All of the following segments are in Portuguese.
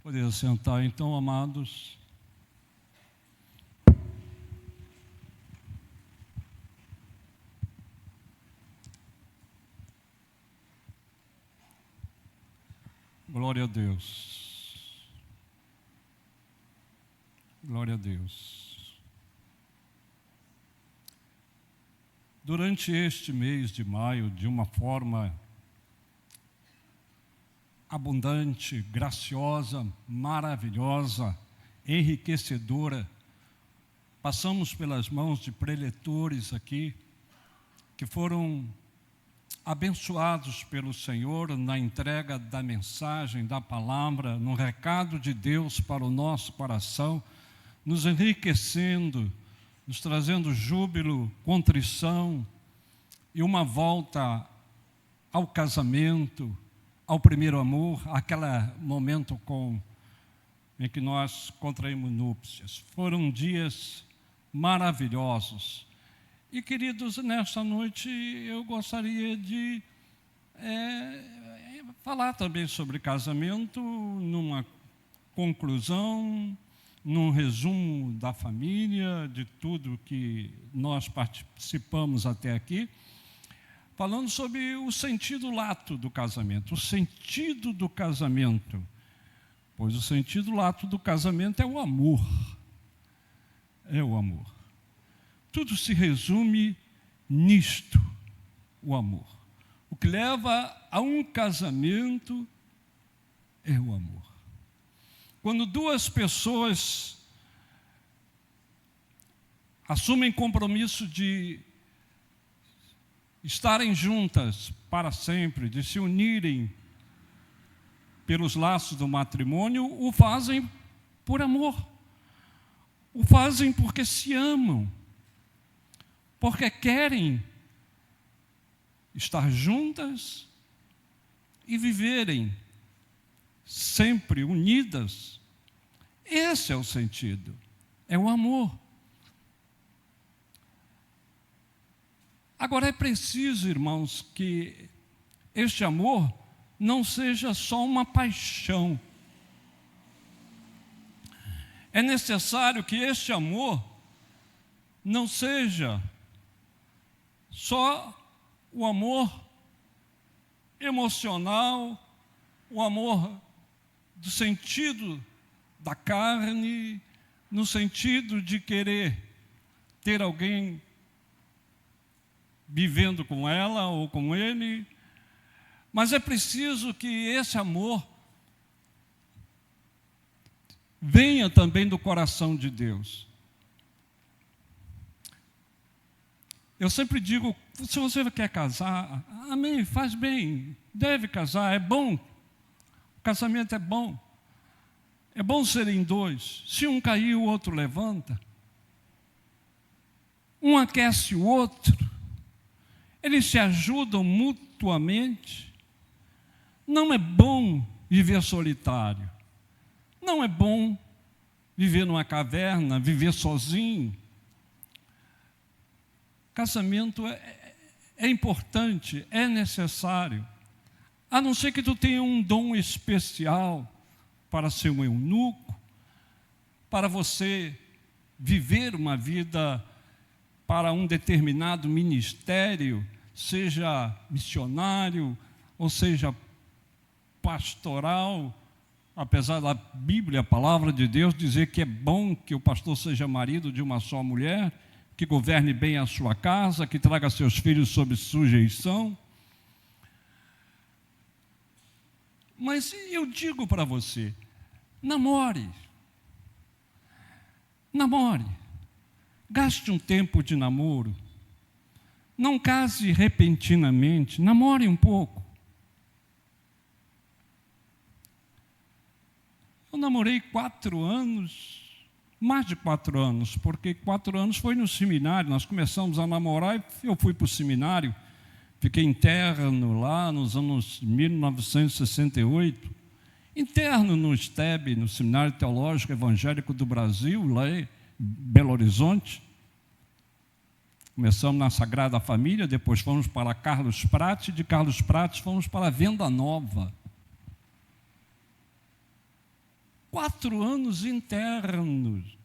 Poder sentar, então, amados. Glória a Deus. Glória a Deus. Durante este mês de maio, de uma forma abundante, graciosa, maravilhosa, enriquecedora, passamos pelas mãos de preletores aqui, que foram abençoados pelo Senhor na entrega da mensagem, da palavra, no recado de Deus para o nosso coração, nos enriquecendo, nos trazendo júbilo, contrição e uma volta ao casamento, ao primeiro amor, aquele momento em que nós contraímos núpcias. Foram dias maravilhosos. E, queridos, nesta noite eu gostaria de falar também sobre casamento, numa conclusão, num resumo da família, de tudo que nós participamos até aqui, falando sobre o sentido lato do casamento, o sentido do casamento, pois o sentido lato do casamento é o amor. É o amor. Tudo se resume nisto, o amor. O que leva a um casamento é o amor. Quando duas pessoas assumem compromisso de estarem juntas para sempre, de se unirem pelos laços do matrimônio, o fazem por amor. O fazem porque se amam, porque querem estar juntas e viverem sempre unidas. Esse é o sentido, é o amor. Agora, é preciso, irmãos, que este amor não seja só uma paixão. É necessário que este amor não seja só o amor emocional, o amor do sentido da carne, no sentido de querer ter alguém vivendo com ela ou com ele, mas é preciso que esse amor venha também do coração de Deus. Eu sempre digo, se você quer casar, amém, faz bem, deve casar, é bom, o casamento é bom serem dois, se um cair o outro levanta, um aquece o outro, eles se ajudam mutuamente. Não é bom viver solitário. Não é bom viver numa caverna, viver sozinho. Casamento é importante, é necessário. A não ser que tu tenha um dom especial para ser um eunuco, para você viver uma vida para um determinado ministério, seja missionário, ou seja pastoral, apesar da Bíblia, a palavra de Deus, dizer que é bom que o pastor seja marido de uma só mulher, que governe bem a sua casa, que traga seus filhos sob sujeição. Mas eu digo para você, namore, gaste um tempo de namoro, não case repentinamente, namore um pouco. Eu namorei 4 anos, mais de 4 anos, porque 4 anos foi no seminário, nós começamos a namorar e eu fui para o seminário, fiquei interno lá nos anos 1968, interno no STEB, no Seminário Teológico Evangélico do Brasil, lá em Belo Horizonte. Começamos na Sagrada Família, depois fomos para Carlos Prates, de Carlos Prates fomos para Venda Nova. 4 anos internos.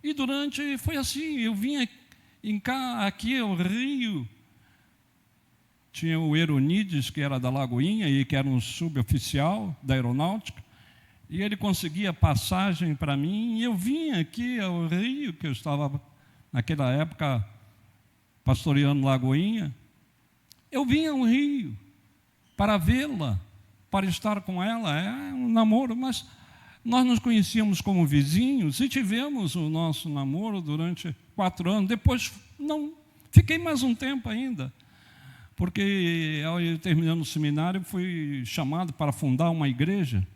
E foi assim, eu vinha aqui ao Rio, tinha o Eronides, que era da Lagoinha, e que era um suboficial da aeronáutica, e ele conseguia passagem para mim, e eu vinha aqui ao Rio, que eu estava, naquela época, pastoreando Lagoinha, eu vinha ao Rio para vê-la, para estar com ela, é um namoro, mas nós nos conhecíamos como vizinhos e tivemos o nosso namoro durante 4 anos, depois não, fiquei mais um tempo ainda, porque ao ir terminando o seminário, fui chamado para fundar uma igreja,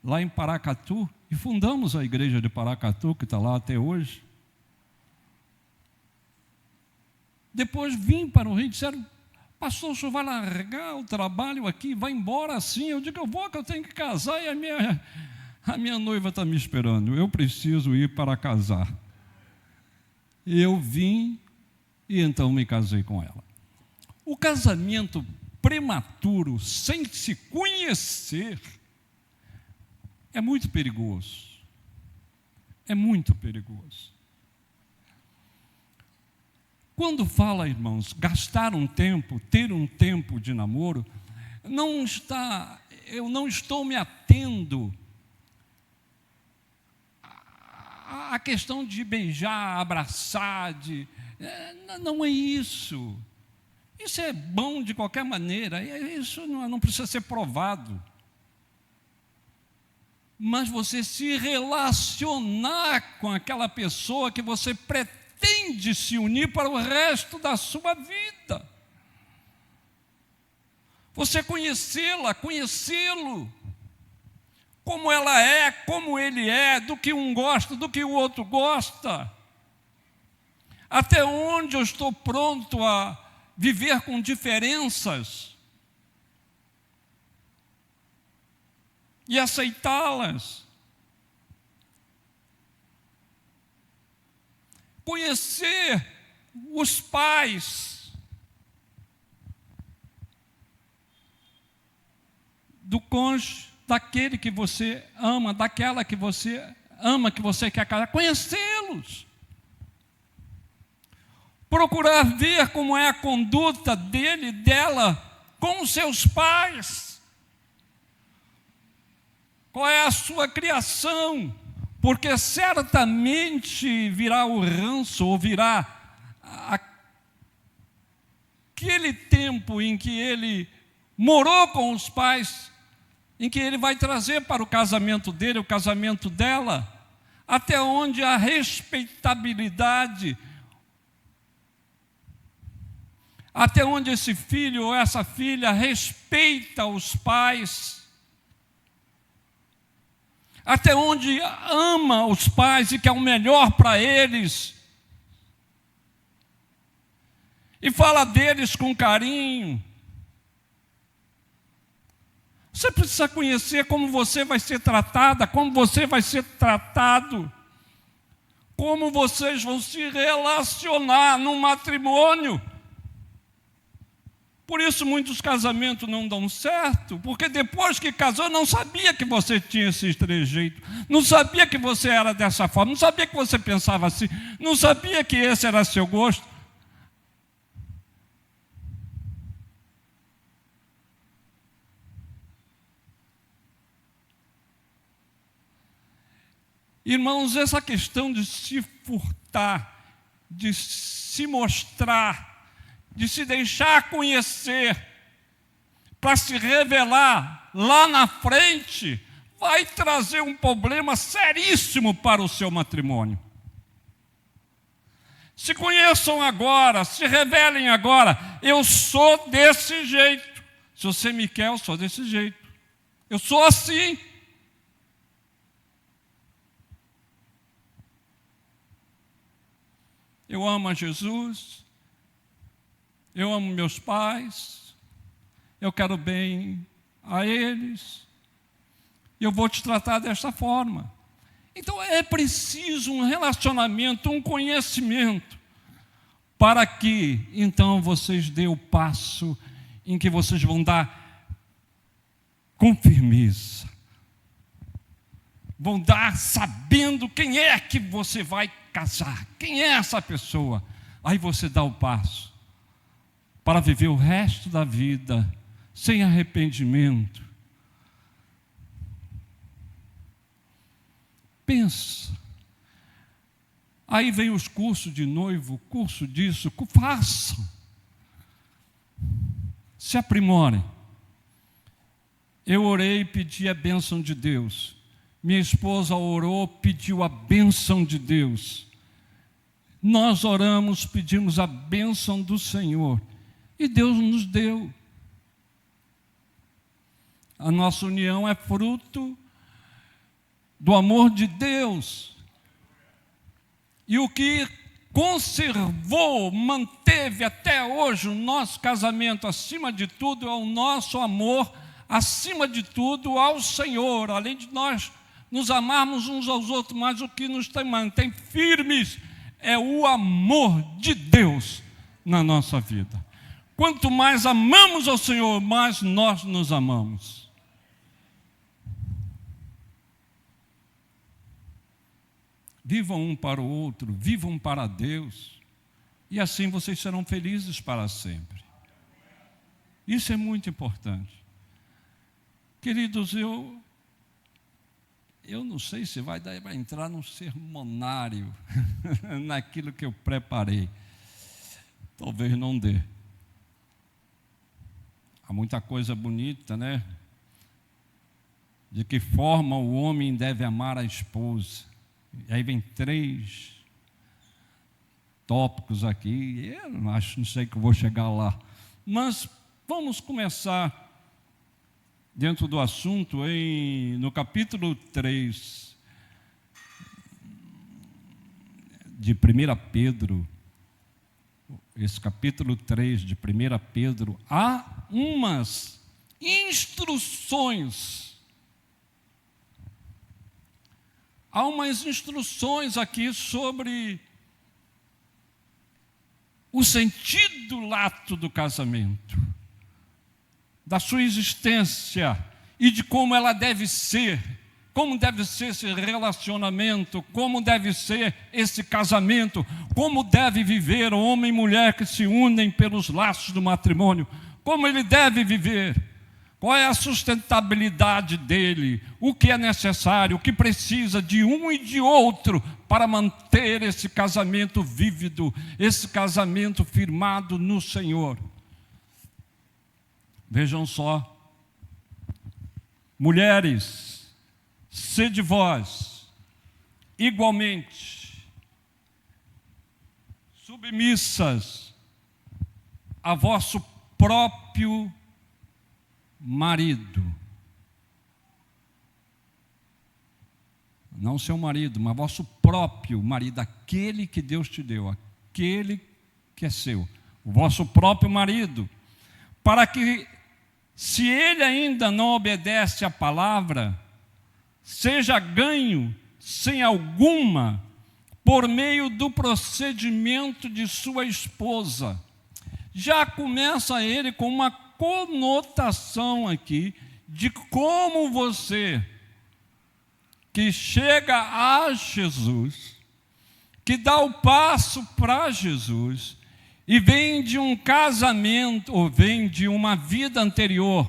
lá em Paracatu, e fundamos a igreja de Paracatu, que está lá até hoje. Depois vim para o Rio e disseram: pastor, o senhor vai largar o trabalho aqui, vai embora assim? Eu digo: eu vou, que eu tenho que casar, e a minha noiva está me esperando, eu preciso ir para casar. E eu vim, e então me casei com ela. O casamento prematuro, sem se conhecer, é muito perigoso. É muito perigoso. Quando fala, irmãos, gastar um tempo, ter um tempo de namoro, eu não estou me atendo à questão de beijar, abraçar, não é isso. Isso é bom de qualquer maneira, isso não precisa ser provado. Mas você se relacionar com aquela pessoa que você pretende se unir para o resto da sua vida. Você conhecê-la, conhecê-lo. Como ela é, como ele é, do que um gosta, do que o outro gosta. Até onde eu estou pronto a viver com diferenças e aceitá-las. Conhecer os pais do cônjuge, daquele que você ama, daquela que você ama, que você quer casar, conhecê-los. Procurar ver como é a conduta dele, dela, com os seus pais. Qual é a sua criação? Porque certamente virá o ranço, ou virá aquele tempo em que ele morou com os pais, em que ele vai trazer para o casamento dele, o casamento dela, até onde a respeitabilidade, até onde esse filho ou essa filha respeita os pais, até onde ama os pais e quer o melhor para eles, e fala deles com carinho. Você precisa conhecer como você vai ser tratada, como você vai ser tratado, como vocês vão se relacionar no matrimônio. Por isso muitos casamentos não dão certo, porque depois que casou não sabia que você tinha esse trejeito, não sabia que você era dessa forma, não sabia que você pensava assim, não sabia que esse era seu gosto. Irmãos, essa questão de se furtar, de se mostrar, de se deixar conhecer, para se revelar lá na frente, vai trazer um problema seríssimo para o seu matrimônio. Se conheçam agora, se revelem agora. Eu sou desse jeito. Se você me quer, eu sou desse jeito. Eu sou assim. Eu amo a Jesus, eu amo meus pais, eu quero bem a eles, e eu vou te tratar desta forma. Então é preciso um relacionamento, um conhecimento, para que então vocês dêem o passo em que vocês vão dar com firmeza. vão dar sabendo quem é que você vai casar, quem é essa pessoa. Aí você dá o passo para viver o resto da vida sem arrependimento. Pensa. Aí vem os cursos de noivo, curso disso, façam. Se aprimorem. Eu orei e pedi a bênção de Deus. Minha esposa orou, pediu a bênção de Deus. Nós oramos, pedimos a bênção do Senhor. E Deus nos deu. A nossa união é fruto do amor de Deus. E o que conservou, manteve até hoje o nosso casamento, acima de tudo, é o nosso amor, acima de tudo, ao Senhor. Além de nós nos amarmos uns aos outros, mas o que nos mantém firmes é o amor de Deus na nossa vida. Quanto mais amamos ao Senhor, mais nós nos amamos. Vivam um para o outro, vivam para Deus, e assim vocês serão felizes para sempre. Isso é muito importante. Queridos, eu não sei se vai entrar num sermonário, naquilo que eu preparei. Talvez não dê. Há muita coisa bonita, né? De que forma o homem deve amar a esposa. E aí vem 3 tópicos aqui. Eu não sei que eu vou chegar lá. Mas vamos começar dentro do assunto no capítulo 3 de 1 Pedro. Esse capítulo 3 de 1 Pedro, há umas instruções. Há umas instruções aqui sobre o sentido lato do casamento, da sua existência e de como ela deve ser, como deve ser esse relacionamento, como deve ser esse casamento, como deve viver o homem e mulher que se unem pelos laços do matrimônio, como ele deve viver. Qual é a sustentabilidade dele? O que é necessário? O que precisa de um e de outro para manter esse casamento vívido, esse casamento firmado no Senhor? Vejam só. Mulheres, sede vós igualmente submissas a vosso próprio marido. Não seu marido, mas vosso próprio marido, aquele que Deus te deu, aquele que é seu, o vosso próprio marido, para que, se ele ainda não obedece à palavra, seja ganho sem alguma por meio do procedimento de sua esposa. Já começa ele com uma conotação aqui de como você que chega a Jesus, que dá o passo para Jesus e vem de um casamento ou vem de uma vida anterior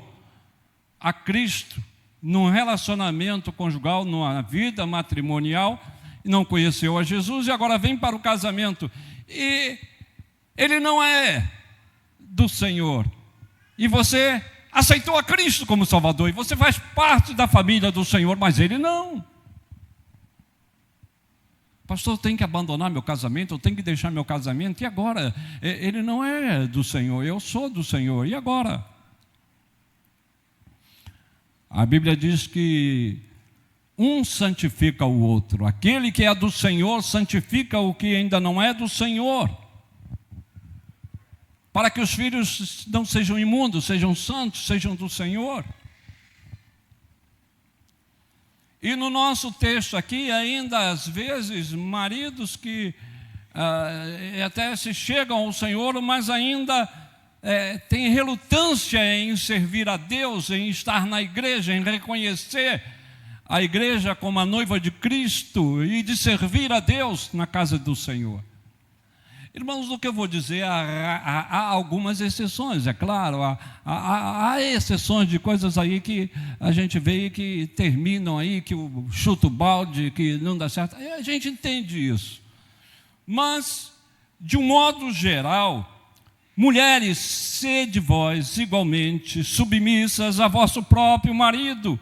a Cristo, num relacionamento conjugal, numa vida matrimonial, não conheceu a Jesus e agora vem para o casamento e ele não é do Senhor. E você aceitou a Cristo como Salvador, e você faz parte da família do Senhor, mas ele não. Pastor, eu tenho que abandonar meu casamento, eu tenho que deixar meu casamento, e agora? Ele não é do Senhor, eu sou do Senhor, e agora? A Bíblia diz que um santifica o outro, aquele que é do Senhor santifica o que ainda não é do Senhor, para que os filhos não sejam imundos, sejam santos, sejam do Senhor. E no nosso texto aqui, ainda às vezes, maridos que até se chegam ao Senhor, mas ainda têm relutância em servir a Deus, em estar na igreja, em reconhecer a igreja como a noiva de Cristo e de servir a Deus na casa do Senhor. Irmãos, o que eu vou dizer, há algumas exceções, é claro, há exceções de coisas aí que a gente vê que terminam aí, que o chuta o balde, que não dá certo, a gente entende isso. Mas, de um modo geral, mulheres, sede vós igualmente submissas a vosso próprio marido,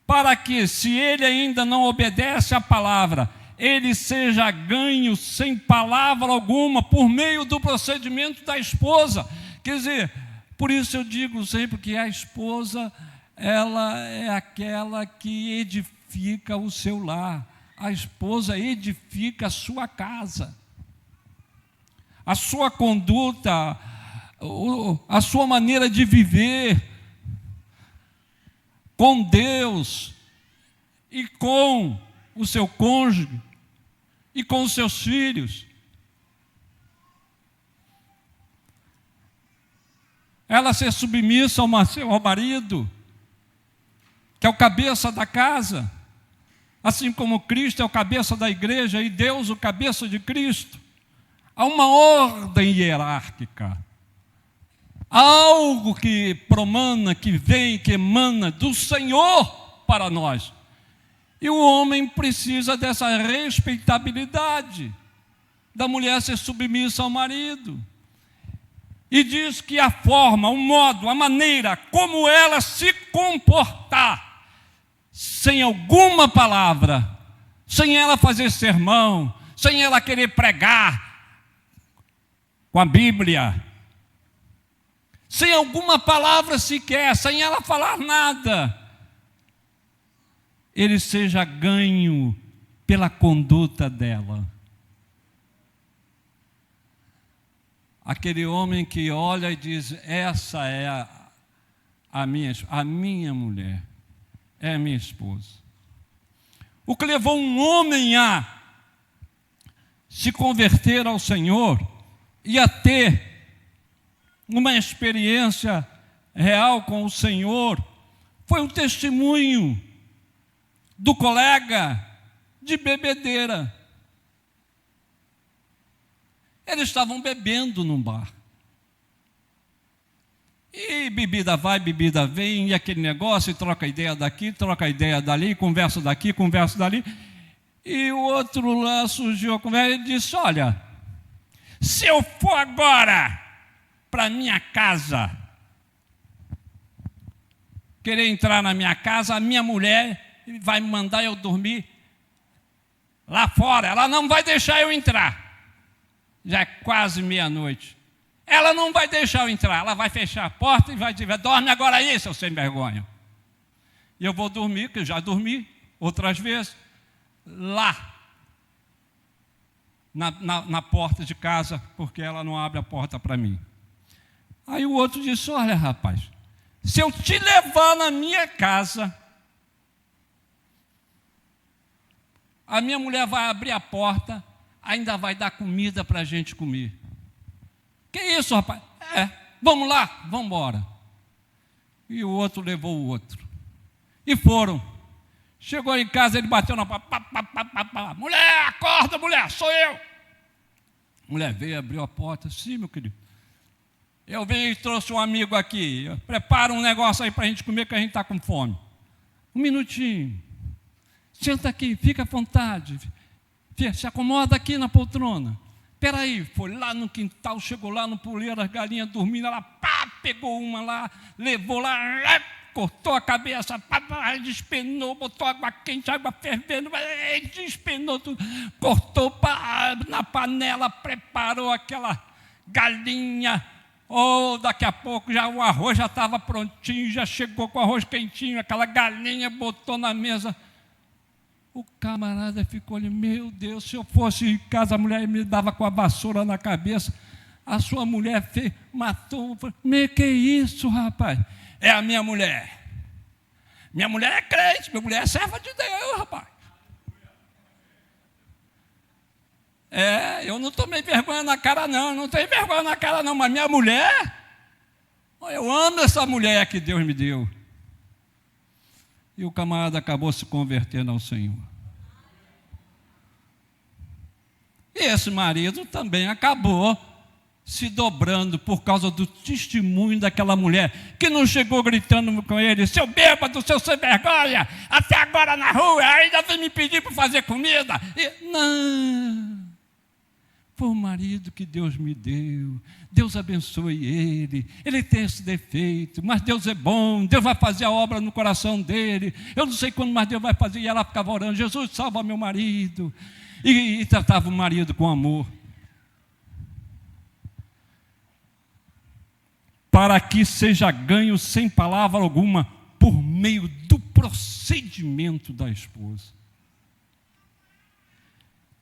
para que, se ele ainda não obedece à palavra, ele seja ganho sem palavra alguma, por meio do procedimento da esposa. Quer dizer, por isso eu digo sempre que a esposa, ela é aquela que edifica o seu lar. A esposa edifica a sua casa. A sua conduta, a sua maneira de viver com Deus e com o seu cônjuge e com os seus filhos. Ela ser submissa ao marido, que é o cabeça da casa, assim como Cristo é o cabeça da igreja e Deus o cabeça de Cristo. Há uma ordem hierárquica, há algo que promana, que vem, que emana do Senhor para nós. E o homem precisa dessa respeitabilidade, da mulher ser submissa ao marido. E diz que a forma, o modo, a maneira como ela se comportar, sem alguma palavra, sem ela fazer sermão, sem ela querer pregar com a Bíblia, sem alguma palavra sequer, sem ela falar nada, ele seja ganho pela conduta dela. Aquele homem que olha e diz, essa é a minha mulher, é a minha esposa. O que levou um homem a se converter ao Senhor e a ter uma experiência real com o Senhor foi um testemunho do colega de bebedeira. Eles estavam bebendo num bar. E bebida vai, bebida vem, e aquele negócio, e troca ideia daqui, troca ideia dali, conversa daqui, conversa dali. E o outro lá surgiu a conversa e disse, olha, se eu for agora para minha casa, querer entrar na minha casa, a minha mulher vai me mandar eu dormir lá fora, ela não vai deixar eu entrar. Já é quase meia-noite. Ela não vai deixar eu entrar, ela vai fechar a porta e vai dizer, dorme agora aí, seu sem vergonha. E eu vou dormir, que eu já dormi outras vezes, lá, na porta de casa, porque ela não abre a porta para mim. Aí o outro disse, olha rapaz, se eu te levar na minha casa, a minha mulher vai abrir a porta, ainda vai dar comida para a gente comer. Que isso, rapaz? Vamos lá, vamos embora. E o outro levou o outro. E foram. Chegou em casa, ele bateu na porta. Mulher, acorda, mulher, sou eu. A mulher veio, abriu a porta. Sim, meu querido. Eu venho e trouxe um amigo aqui. Prepara um negócio aí para a gente comer, que a gente está com fome. Um minutinho. Senta aqui, fica à vontade. Se acomoda aqui na poltrona. Espera aí, foi lá no quintal, chegou lá no puleiro, as galinhas dormindo, ela pegou uma lá, levou lá, cortou a cabeça, despenou, botou água quente, água fervendo, despenou tudo, cortou na panela, preparou aquela galinha. Daqui a pouco já o arroz já estava prontinho, já chegou com o arroz quentinho, aquela galinha botou na mesa. O camarada ficou ali, meu Deus, se eu fosse em casa, a mulher me dava com a vassoura na cabeça. A sua mulher matou. Que isso, rapaz? É a minha mulher. Minha mulher é crente, minha mulher é serva de Deus, rapaz. Eu não tomei vergonha na cara, não tenho vergonha na cara, não, mas minha mulher, eu amo essa mulher que Deus me deu. E o camarada acabou se convertendo ao Senhor. E esse marido também acabou se dobrando por causa do testemunho daquela mulher, que não chegou gritando com ele: seu bêbado, seu sem vergonha, até agora na rua, ainda vem me pedir para fazer comida. Não, foi o marido que Deus me deu, Deus abençoe ele tem esse defeito, mas Deus é bom, Deus vai fazer a obra no coração dele, eu não sei quando, mas Deus vai fazer. E ela ficava orando: Jesus, salva meu marido, e tratava o marido com amor. Para que seja ganho sem palavra alguma, por meio do procedimento da esposa.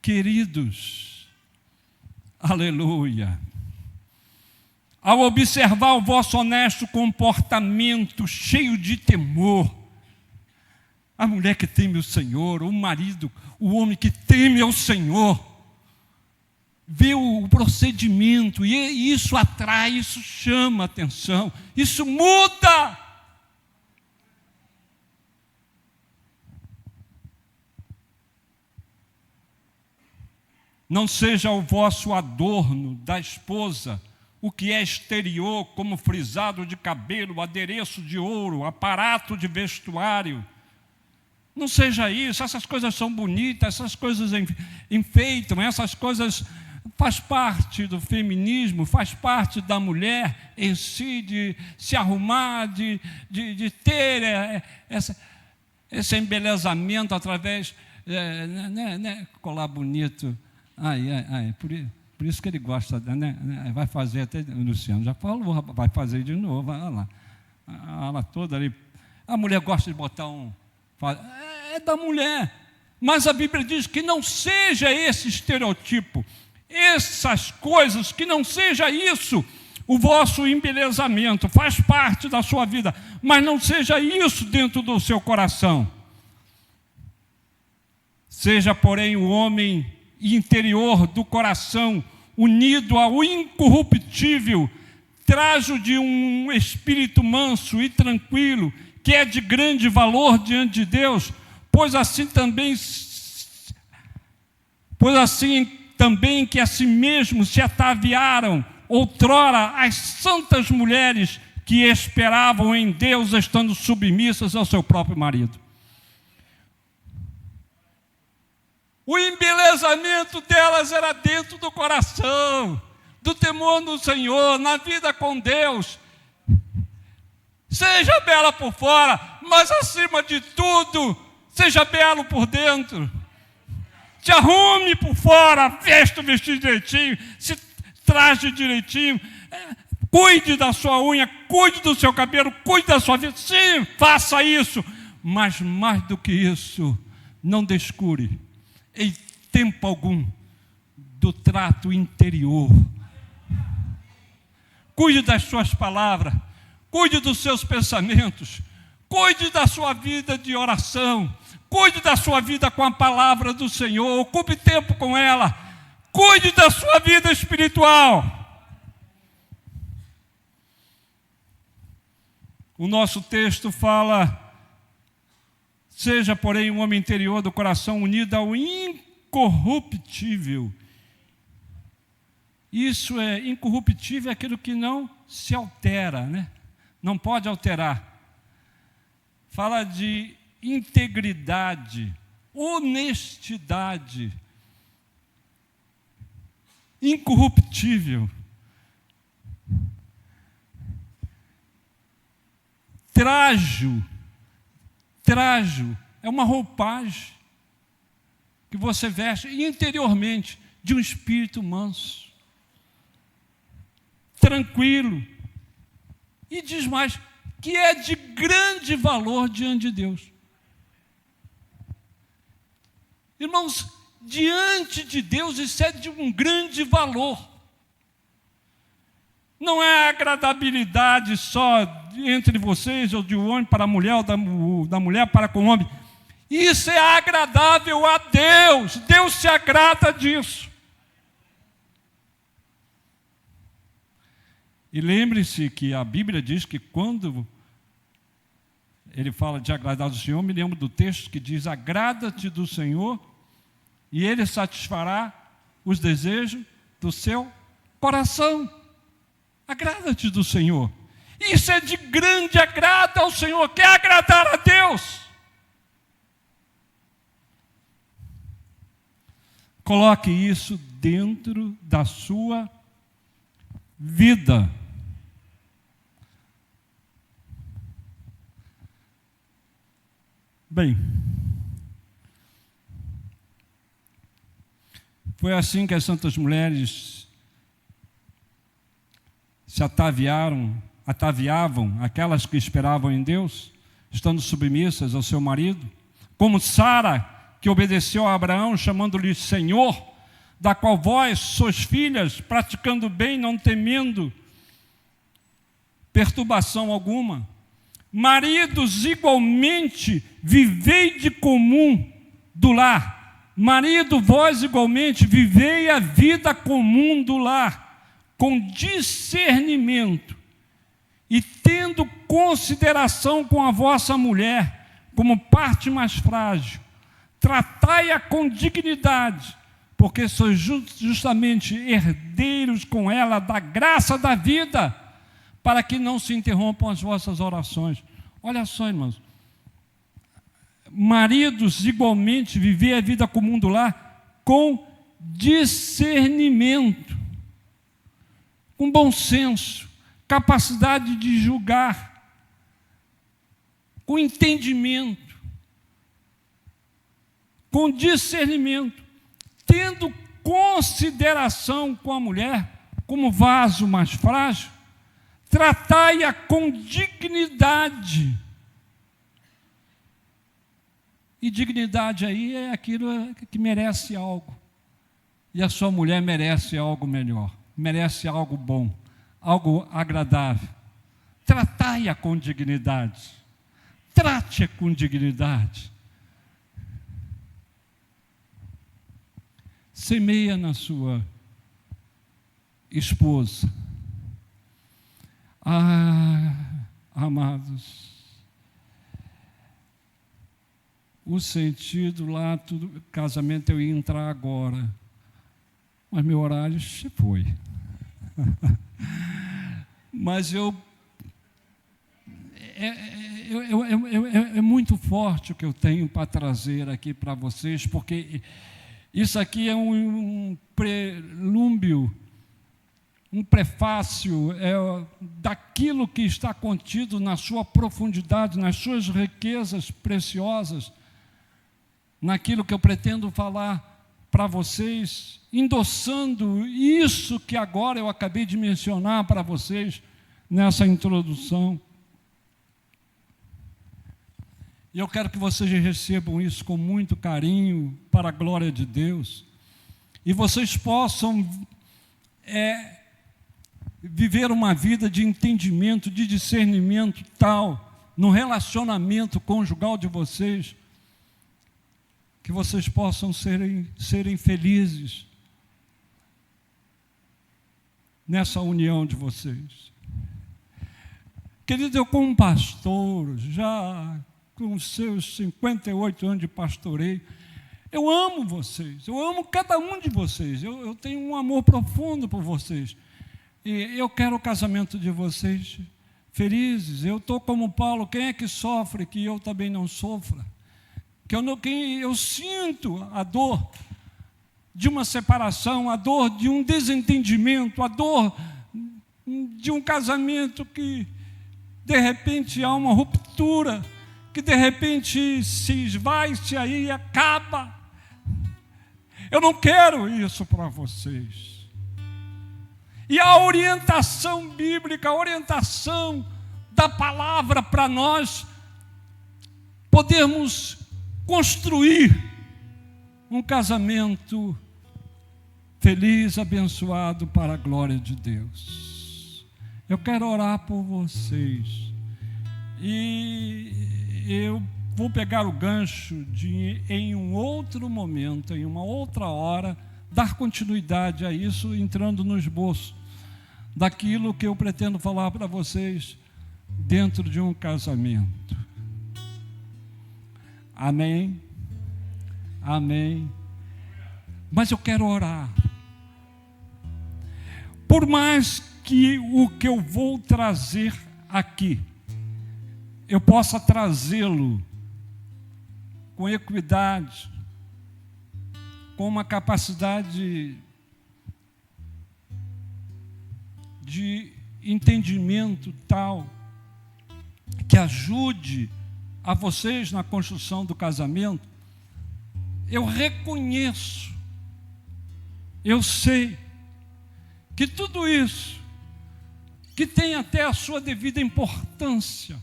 Queridos, aleluia, ao observar o vosso honesto comportamento, cheio de temor, a mulher que teme o Senhor, o marido, o homem que teme ao Senhor, vê o procedimento, e isso atrai, isso chama atenção, isso muda. Não seja o vosso adorno da esposa o que é exterior, como frisado de cabelo, adereço de ouro, aparato de vestuário. Não seja isso. Essas coisas são bonitas, essas coisas enfeitam, essas coisas faz parte do feminismo, faz parte da mulher em si, de se arrumar, de ter esse embelezamento através, colar bonito. Por isso que ele gosta, vai fazer até, o Luciano já falou, vai fazer de novo, olha lá, a ala toda ali. A mulher gosta de botar é da mulher, mas a Bíblia diz que não seja esse estereotipo, essas coisas, que não seja isso o vosso embelezamento, faz parte da sua vida, mas não seja isso dentro do seu coração. Seja, porém, o homem interior do coração, unido ao incorruptível, trajo de um espírito manso e tranquilo, que é de grande valor diante de Deus, pois assim também que a si mesmo se ataviaram outrora as santas mulheres que esperavam em Deus, estando submissas ao seu próprio marido. O embelezamento delas era dentro do coração, do temor do Senhor, na vida com Deus. Seja bela por fora, mas acima de tudo, seja belo por dentro. Se arrume por fora, veste o vestido direitinho, se traje direitinho, cuide da sua unha, cuide do seu cabelo, cuide da sua vida. Sim, faça isso, mas mais do que isso, não descure em tempo algum do trato interior. Cuide das suas palavras, cuide dos seus pensamentos, cuide da sua vida de oração, cuide da sua vida com a palavra do Senhor, ocupe tempo com ela, cuide da sua vida espiritual. O nosso texto fala: seja, porém, um homem interior do coração unido ao incorruptível. Isso é incorruptível, é aquilo que não se altera, né? Não pode alterar. Fala de integridade, honestidade, incorruptível. Trajo é uma roupagem que você veste interiormente de um espírito manso, tranquilo, e diz mais, que é de grande valor diante de Deus. Irmãos, diante de Deus isso é de um grande valor. Não é agradabilidade só entre vocês, ou de um homem para a mulher, ou da mulher para com o homem. Isso é agradável a Deus. Deus se agrada disso. E lembre-se que a Bíblia diz que quando ele fala de agradar do Senhor, me lembro do texto que diz: agrada-te do Senhor e Ele satisfará os desejos do seu coração. Agrada-te do Senhor. Isso é de grande agrado ao Senhor. Quer agradar a Deus? Coloque isso dentro da sua vida. Bem, foi assim que as santas mulheres se ataviavam, aquelas que esperavam em Deus, estando submissas ao seu marido, como Sara, que obedeceu a Abraão, chamando-lhe Senhor, da qual vós sois filhas, praticando bem, não temendo perturbação alguma. Maridos, igualmente, vivei de comum do lar. Marido, vós igualmente, vivei a vida comum do lar, com discernimento, e tendo consideração com a vossa mulher, como parte mais frágil. Tratai-a com dignidade, porque sois justamente herdeiros com ela da graça da vida, para que não se interrompam as vossas orações. Olha só, irmãos. Maridos, igualmente, viver a vida comum do lar com discernimento, com bom senso, capacidade de julgar, com entendimento, com discernimento, tendo consideração com a mulher como vaso mais frágil, tratai-a com dignidade. E dignidade aí é aquilo que merece algo. E a sua mulher merece algo melhor, merece algo bom, algo agradável. Tratai-a com dignidade. Trate-a com dignidade. Semeia na sua esposa. Amados, o sentido lá, tudo, casamento eu ia entrar agora, mas meu horário se foi. Mas é muito forte o que eu tenho para trazer aqui para vocês, porque isso aqui é um prelúdio, um prefácio daquilo que está contido na sua profundidade, nas suas riquezas preciosas, naquilo que eu pretendo falar para vocês, endossando isso que agora eu acabei de mencionar para vocês nessa introdução. E eu quero que vocês recebam isso com muito carinho, para a glória de Deus, e vocês possam viver uma vida de entendimento, de discernimento tal, no relacionamento conjugal de vocês, que vocês possam serem felizes nessa união de vocês. Querido, eu como pastor, já com os seus 58 anos de pastoreio, eu amo vocês, eu amo cada um de vocês, eu tenho um amor profundo por vocês, e eu quero o casamento de vocês felizes. Eu estou como Paulo, quem é que sofre que eu também não sofra? Eu sinto a dor de uma separação, a dor de um desentendimento, a dor de um casamento que de repente há uma ruptura, que de repente se esvai-se aí e acaba. Eu não quero isso para vocês. E a orientação bíblica, a orientação da palavra para nós podermos construir um casamento feliz, abençoado para a glória de Deus. Eu quero orar por vocês. E eu vou pegar o gancho de, em um outro momento, em uma outra hora, dar continuidade a isso, entrando no esboço daquilo que eu pretendo falar para vocês dentro de um casamento. Amém? Amém. Mas eu quero orar. Por mais que o que eu vou trazer aqui, eu possa trazê-lo com equidade, com uma capacidade de entendimento tal, que ajude a vocês na construção do casamento, eu reconheço, eu sei que tudo isso, que tem até a sua devida importância,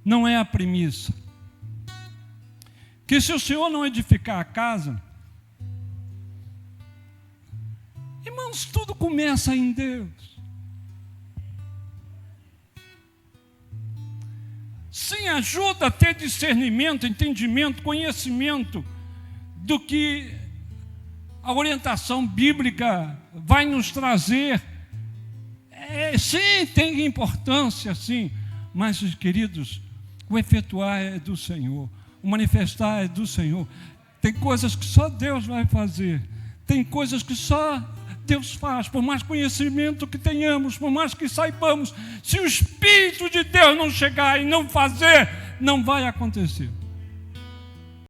não é a premissa. Que se o Senhor não edificar a casa, irmãos, tudo começa em Deus. Sim, ajuda a ter discernimento, entendimento, conhecimento do que a orientação bíblica vai nos trazer. Sim, tem importância, sim, mas, queridos, o efetuar é do Senhor, o manifestar é do Senhor. Tem coisas que só Deus vai fazer, tem coisas que só Deus faz, por mais conhecimento que tenhamos, por mais que saibamos, se o Espírito de Deus não chegar e não fazer, não vai acontecer.